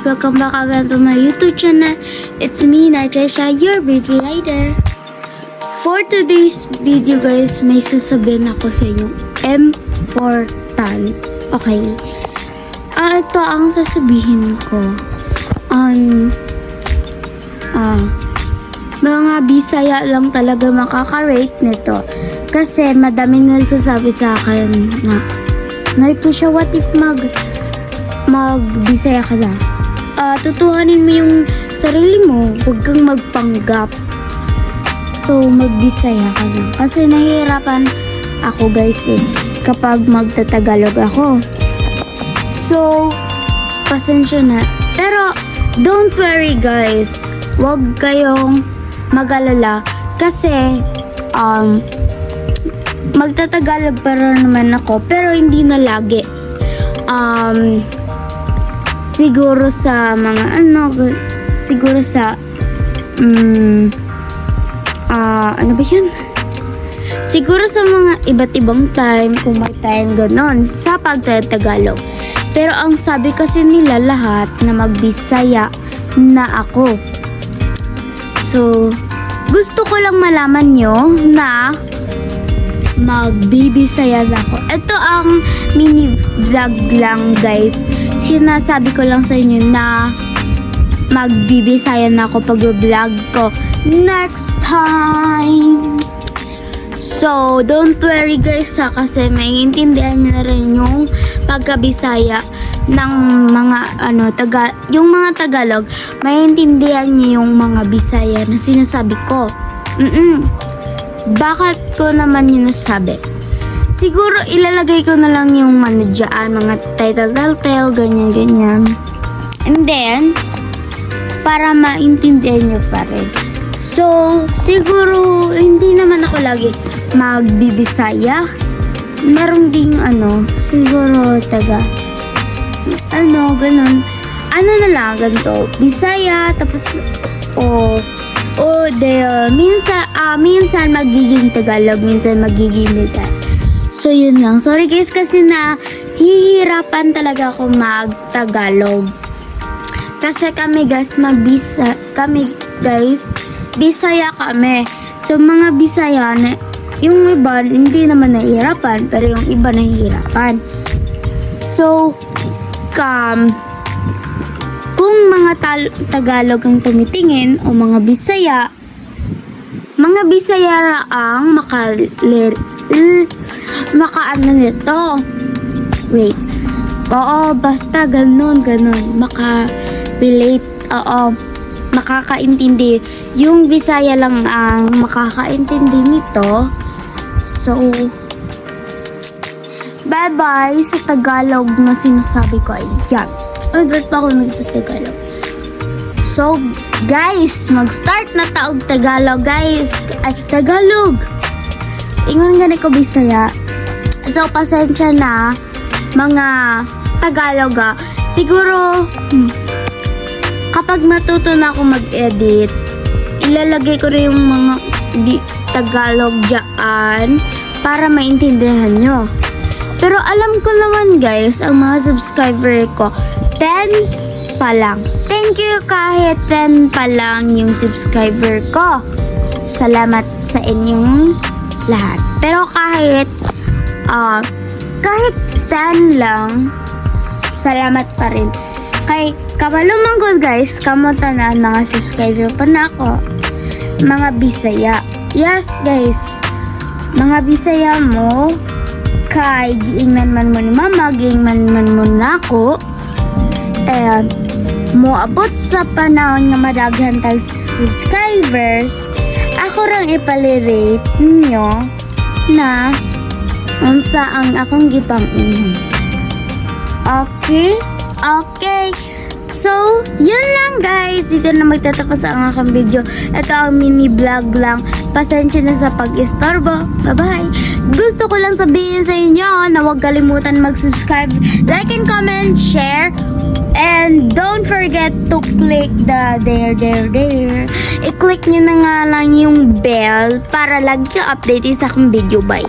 guys! Welcome back again to my YouTube channel. It's me, Narkesha, your baby rider. For today's video guys, may sasabihin ako sa inyo important. Okay? Ito ang sasabihin ko. Mga Bisaya lang talaga makaka-rate nito. Kasi madaming nagsasabi sa akin na Narkesha, what if mag-Bisaya ka na? Tutuhanin mo yung sarili mo, huwag kang magpanggap. So, mag-Bisaya ka na. Kasi nahihirapan ako guys kapag magtatagalog ako. So, pasensya na. Pero, don't worry guys. Huwag kayong mag-alala. Kasi, magtatagalog para naman ako. Pero, hindi na lagi. Siguro sa mga siguro sa ano ba yan? Siguro sa mga iba't ibang time, kung may time ganon sa pagtatagalog. Pero ang sabi kasi nila lahat na magbisaya na ako. So, gusto ko lang malaman nyo na magbibisaya na ako. Ito ang mini vlog lang guys. Sinasabi ko lang sa inyo na magbibisaya na ako pag-vlog ko next time. So, don't worry guys kasi maiintindihan nyo na rin yung pagkabisaya ng mga yung mga Tagalog. Maiintindihan nyo yung mga Bisaya na sinasabi ko. Bakit ko naman yun nasabi? Siguro ilalagay ko na lang yung dyan, mga title, ganyan. And then, para maintindihan nyo pa rin. So, siguro hindi naman ako lagi magbibisaya. Meron ding siguro ganun. Na lang, ganito. Bisaya, tapos, minsan magiging Tagalog, minsan magiging Bisaya. So, yun lang. Sorry guys, kasi hihirapan talaga ako mag-Tagalog. Kasi kami guys, Bisaya kami. So, mga Bisaya, yung iba, hindi naman nahihirapan, pero yung iba nahihirapan. So, kung mga Tagalog ang tumitingin o mga Bisaya raang nito. Wait. Oo, basta ganun. Maka-relate. Oo, makakaintindi. Yung Bisaya lang ang makakaintindi nito. So, bye-bye sa Tagalog na sinasabi ko ay yan. Ba't pa ako nagtatagalog? So, guys, mag-start na taog Tagalog, guys. Ay, Tagalog! Ingon gani ko Bisaya. So, pasensya na, mga Tagalog Siguro, kapag natuto na ako mag-edit, ilalagay ko rin yung mga Tagalog dyan para maintindihan nyo. Pero alam ko naman guys, ang mga subscriber ko, 10 pa lang. Thank you kahit 10 pa lang yung subscriber ko. Salamat sa inyong lahat. Pero kahit 10 lang, salamat pa rin. Kay kabalumang ko guys, kamutanaan mga subscriber pa na ako. Mga Bisaya. Yes guys, mga Bisaya mo, kay giingnan man mo ni mama, giingnan man mo na ako. Moabot sa panahon nga madaghan tag subscribers, ako rang ipalirate ninyo na unsa ang akong gipang-ingon. Okay? So, yun lang guys. Dito na magtatapos ang aking video. Ito ang mini vlog lang. Pasensya na sa pag-istorbo. Bye-bye. Gusto ko lang sabihin sa inyo na huwag kalimutan mag-subscribe, like and comment, share, and don't forget to click the there. I-click nyo na nga lang yung bell para lagi ka update sa aking video. Bye.